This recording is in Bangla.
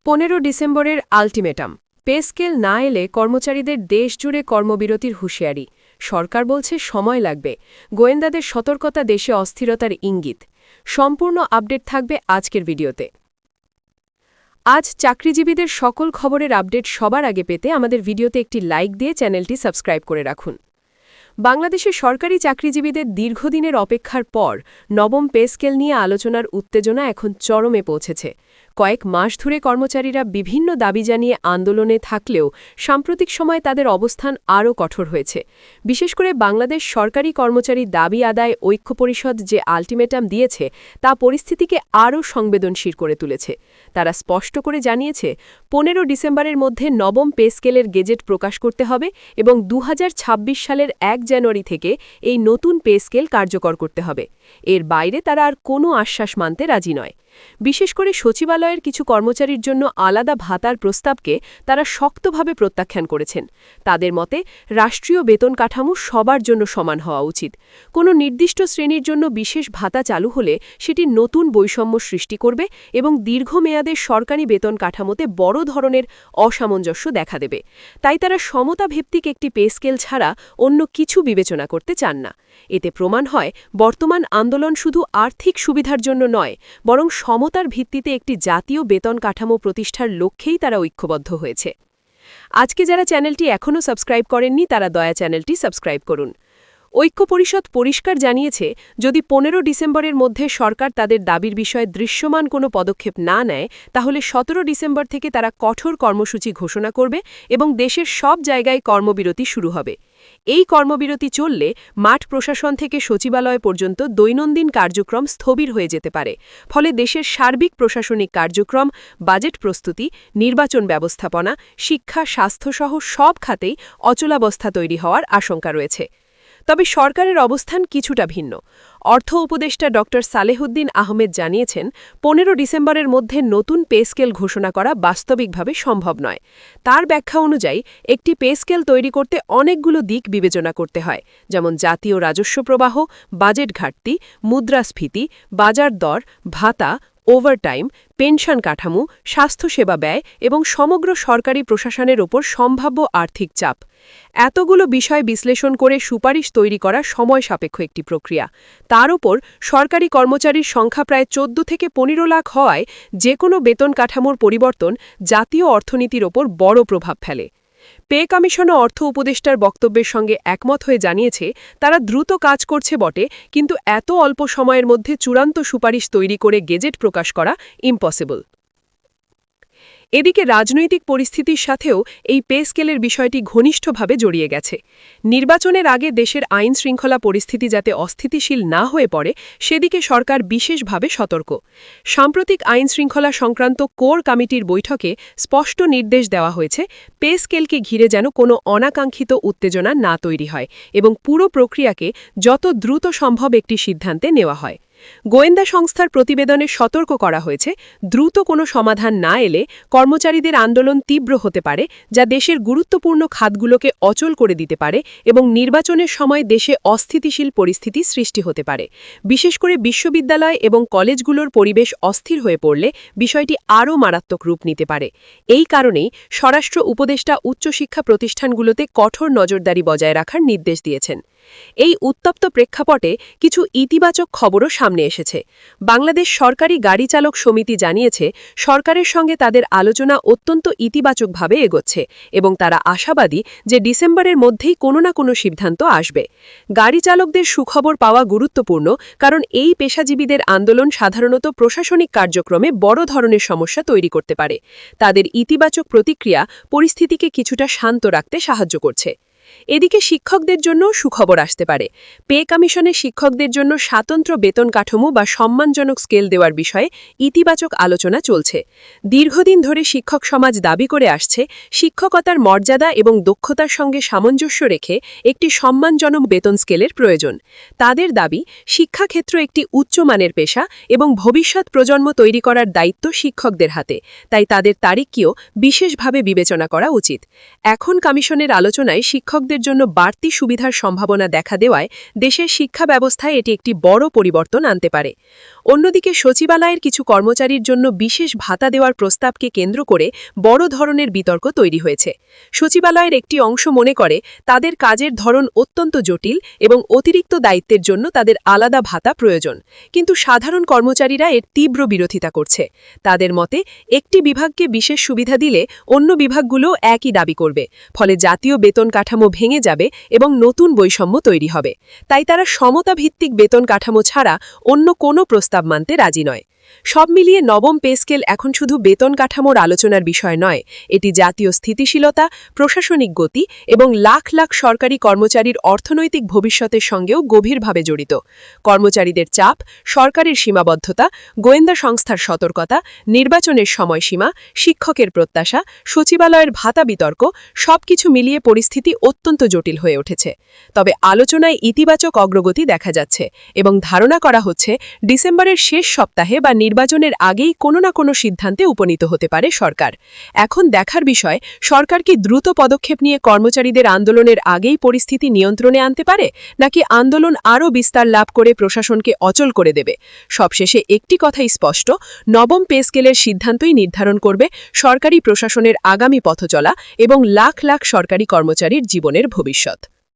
15 ডিসেম্বরের আল্টিমেটাম পে স্কেল না এলে কর্মচারীদের দেশজুড়ে কর্মবিরতির হুঁশিয়ারি সরকার বলছে সময় লাগবে গোয়েন্দাদের সতর্কতা দেশে অস্থিরতার ইঙ্গিত সম্পূর্ণ আপডেট থাকবে আজকের ভিডিওতে আজ চাকরিজীবীদের সকল খবরের আপডেট সবার আগে পেতে আমাদের ভিডিওতে একটি লাইক দিয়ে চ্যানেলটি সাবস্ক্রাইব করে রাখুন বাংলাদেশের সরকারি চাকরিজীবীদের দীর্ঘদিনের অপেক্ষার পর নবম পে স্কেল নিয়ে আলোচনার উত্তেজনা এখন চরমে পৌঁছেছে কয়েক মাস ধরে কর্মচারীরা বিভিন্ন দাবি জানিয়ে আন্দোলনে থাকলেও সাম্প্রতিক সময়ে তাদের অবস্থান আরও কঠোর হয়েছে বিশেষ করে বাংলাদেশ সরকারি কর্মচারী দাবি আদায় ঐক্য পরিষদ যে আল্টিমেটাম দিয়েছে তা পরিস্থিতিকে আরও সংবেদনশীল করে তুলেছে তারা স্পষ্ট করে জানিয়েছে 15 ডিসেম্বরের মধ্যে নবম পে স্কেলের গেজেট প্রকাশ করতে হবে এবং 2026 সালের 1 জানুয়ারি থেকে এই নতুন পে স্কেল কার্যকর করতে হবে এর বাইরে তারা আর কোনো আশ্বাস মানতে রাজি নয় বিশেষ করে সচিবালয়ের কিছু কর্মচারীর জন্য আলাদা ভাতার প্রস্তাবকে তারা শক্তভাবে প্রত্যাখ্যান করেছেন তাদের মতে রাষ্ট্রীয় বেতন কাঠামো সবার জন্য সমান হওয়া উচিত কোনো নির্দিষ্ট শ্রেণীর জন্য বিশেষ ভাতা চালু হলে সেটি নতুন বৈষম্য সৃষ্টি করবে এবং দীর্ঘমেয়াদে সরকারি বেতন কাঠামোতে বড় ধরনের অসামঞ্জস্য দেখা দেবে তাই তারা সমতাভিত্তিক একটি পে স্কেল ছাড়া অন্য কিছু বিবেচনা করতে চান না এতে প্রমাণ হয় বর্তমান আন্দোলন শুধু আর্থিক সুবিধার জন্য নয় বরং সমতার ভিত্তিতে একটি জাতীয় বেতন কাঠামো প্রতিষ্ঠার লক্ষ্যেই তারা ঐক্যবদ্ধ হয়েছে আজকে যারা চ্যানেলটি এখনও সাবস্ক্রাইব করেননি তারা দয়া চ্যানেলটি সাবস্ক্রাইব করুন ঐক্য পরিষদ পরিষ্কার জানিয়েছে যদি 15 ডিসেম্বরের মধ্যে সরকার তাদের দাবির বিষয়ে দৃশ্যমান কোনো পদক্ষেপ না নেয় তাহলে 17 ডিসেম্বর থেকে তারা কঠোর কর্মসূচি ঘোষণা করবে এবং দেশের সব জায়গায় কর্মবিরতি শুরু হবে এই কর্মবিরতি চললে মাঠ প্রশাসন থেকে সচিবালয় পর্যন্ত দৈনন্দিন কার্যক্রম স্থবির হয়ে যেতে পারে ফলে দেশের সার্বিক প্রশাসনিক কার্যক্রম বাজেট প্রস্তুতি নির্বাচন ব্যবস্থাপনা শিক্ষা স্বাস্থ্যসহ সব খাতেই অচলাবস্থা তৈরি হওয়ার আশঙ্কা রয়েছে তবে সরকারের অবস্থান কিছুটা ভিন্ন অর্থ উপদেষ্টা ড সালেহুদ্দিন আহমেদ জানিয়েছেন 15 ডিসেম্বরের মধ্যে নতুন পে স্কেল ঘোষণা করা বাস্তবিকভাবে সম্ভব নয় তার ব্যাখ্যা অনুযায়ী একটি পে স্কেল তৈরি করতে অনেকগুলো দিক বিবেচনা করতে হয় যেমন জাতীয় রাজস্ব প্রবাহ বাজেট ঘাটতি মুদ্রাস্ফীতি বাজার দর ভাতা ওভারটাইম পেনশন কাঠামো স্বাস্থ্যসেবা ব্যয় এবং সমগ্র সরকারি প্রশাসনের ওপর সম্ভাব্য আর্থিক চাপ এতগুলো বিষয় বিশ্লেষণ করে সুপারিশ তৈরি করা সময় সাপেক্ষ একটি প্রক্রিয়া তার ওপর সরকারি কর্মচারীর সংখ্যা প্রায় 14 থেকে 15 লাখ হওয়ায় যে কোনো বেতন কাঠামোর পরিবর্তন জাতীয় অর্থনীতির ওপর বড় প্রভাব ফেলে পে কমিশনও অর্থ উপদেষ্টার বক্তব্যের সঙ্গে একমত হয়ে জানিয়েছে তারা দ্রুত কাজ করছে বটে কিন্তু এত অল্প সময়ের মধ্যে চূড়ান্ত সুপারিশ তৈরি করে গেজেট প্রকাশ করা ইম্পসিবল এদিকে রাজনৈতিক পরিস্থিতির সাথেও এই পে স্কেলের বিষয়টি ঘনিষ্ঠভাবে জড়িয়ে গেছে নির্বাচনের আগে দেশের আইন শৃঙ্খলা পরিস্থিতি যাতে অস্থিতিশীল না হয়ে পড়ে সেদিকে সরকার বিশেষভাবে সতর্ক সাম্প্রতিক আইন শৃঙ্খলা সংক্রান্ত কোর কমিটির বৈঠকে স্পষ্ট নির্দেশ দেওয়া হয়েছে পে স্কেলকে ঘিরে যেন কোনো অনাকাঙ্ক্ষিত উত্তেজনা না তৈরি হয় এবং পুরো প্রক্রিয়াকে যত দ্রুত সম্ভব একটি সিদ্ধান্তে নেওয়া হয় গোয়েন্দা সংস্থার প্রতিবেদনে সতর্ক করা হয়েছে দ্রুত কোনো সমাধান না এলে কর্মচারীদের আন্দোলন তীব্র হতে পারে যা দেশের গুরুত্বপূর্ণ খাতগুলোকে অচল করে দিতে পারে এবং নির্বাচনের সময় দেশে অস্থিতিশীল পরিস্থিতি সৃষ্টি হতে পারে বিশেষ করে বিশ্ববিদ্যালয় এবং কলেজগুলোর পরিবেশ অস্থির হয়ে পড়লে বিষয়টি আরও মারাত্মক রূপ নিতে পারে এই কারণেই স্বরাষ্ট্র উপদেষ্টা উচ্চশিক্ষা প্রতিষ্ঠানগুলোতে কঠোর নজরদারি বজায় রাখার নির্দেশ দিয়েছেন এই উত্তপ্ত প্রেক্ষাপটে কিছু ইতিবাচক খবরও সামনে এসেছে বাংলাদেশ সরকারি গাড়ি চালক সমিতি জানিয়েছে সরকারের সঙ্গে তাদের আলোচনা অত্যন্ত ইতিবাচকভাবে এগোচ্ছে এবং তারা আশাবাদী যে ডিসেম্বরের মধ্যেই কোনো না কোনো সিদ্ধান্ত আসবে গাড়ি চালকদের সুখবর পাওয়া গুরুত্বপূর্ণ কারণ এই পেশাজীবীদের আন্দোলন সাধারণত প্রশাসনিক কার্যক্রমে বড় ধরনের সমস্যা তৈরি করতে পারে তাদের ইতিবাচক প্রতিক্রিয়া পরিস্থিতিকে কিছুটা শান্ত রাখতে সাহায্য করছে এদিকে শিক্ষকদের জন্য সুখবর আসতে পারে পে কমিশনে শিক্ষকদের জন্য স্বতন্ত্র বেতন কাঠামো বা সম্মানজনক স্কেল দেওয়ার বিষয়ে ইতিবাচক আলোচনা চলছে দীর্ঘদিন ধরে শিক্ষক সমাজ দাবি করে আসছে শিক্ষকতার মর্যাদা এবং দক্ষতার সঙ্গে সামঞ্জস্য রেখে একটি সম্মানজনক বেতন স্কেলের প্রয়োজন তাদের দাবি শিক্ষাক্ষেত্র একটি উচ্চমানের পেশা এবং ভবিষ্যৎ প্রজন্ম তৈরি করার দায়িত্ব শিক্ষকদের হাতে তাই তাদের তারিখকেও বিশেষভাবে বিবেচনা করা উচিত এখন কমিশনের আলোচনায় শিক্ষক শিক্ষকদের জন্য বাড়তি সুবিধার সম্ভাবনা দেখা দেওয়ায় দেশের শিক্ষা ব্যবস্থায় এটি একটি বড় পরিবর্তন আনতে পারে। অন্যদিকে সচিবালয়ের কিছু কর্মচারীর জন্য বিশেষ ভাতা দেওয়ার প্রস্তাবকে কেন্দ্র করে বড় ধরনের বিতর্ক তৈরি হয়েছে। সচিবালয়ের একটি অংশ মনে করে তাদের কাজের ধরন অত্যন্ত জটিল এবং অতিরিক্ত দায়িত্বের জন্য তাদের আলাদা ভাতা প্রয়োজন, কিন্তু সাধারণ কর্মচারীরা এর তীব্র বিরোধিতা করছে। তাদের মতে একটি বিভাগকে বিশেষ সুবিধা দিলে অন্য বিভাগগুলো একই দাবি করবে, ফলে জাতীয় বেতন কাঠামো ভেঙে যাবে এবং নতুন বৈষম্য তৈরি হবে। তাই তারা সমতা ভিত্তিক বেতন কাঠামো ছাড়া অন্য কোনো প্রস্তাব মানতে রাজি নয়। সব মিলিয়ে নবম পে স্কেল এখন শুধু বেতন কাঠামোর আলোচনার বিষয় নয়, এটি জাতীয় স্থিতিশীলতা, প্রশাসনিক গতি এবং লাখ লাখ সরকারি কর্মচারীর অর্থনৈতিক ভবিষ্যতের সঙ্গেও গভীরভাবে জড়িত। কর্মচারীদের চাপ, সরকারের সীমাবদ্ধতা, গোয়েন্দা সংস্থার সতর্কতা, নির্বাচনের সময়সীমা, শিক্ষকের প্রত্যাশা, সচিবালয়ের ভাতা বিতর্ক সবকিছু মিলিয়ে পরিস্থিতি অত্যন্ত জটিল হয়ে উঠেছে। তবে আলোচনায় ইতিবাচক অগ্রগতি দেখা যাচ্ছে এবং ধারণা করা হচ্ছে ডিসেম্বরের শেষ সপ্তাহে বা নির্বাচনের আগেই কোনো না কোনো সিদ্ধান্তে উপনীত হতে পারে সরকার। এখন দেখার বিষয়, সরকার কি দ্রুত পদক্ষেপ নিয়ে কর্মচারীদের আন্দোলনের আগেই পরিস্থিতি নিয়ন্ত্রণে আনতে পারে, নাকি আন্দোলন আরও বিস্তার লাভ করে প্রশাসনকে অচল করে দেবে। সবশেষে একটি কথাই স্পষ্ট, নবম পে স্কেলের সিদ্ধান্তই নির্ধারণ করবে সরকারি প্রশাসনের আগামী পথচলা এবং লাখ লাখ সরকারি কর্মচারীর জীবনের ভবিষ্যৎ।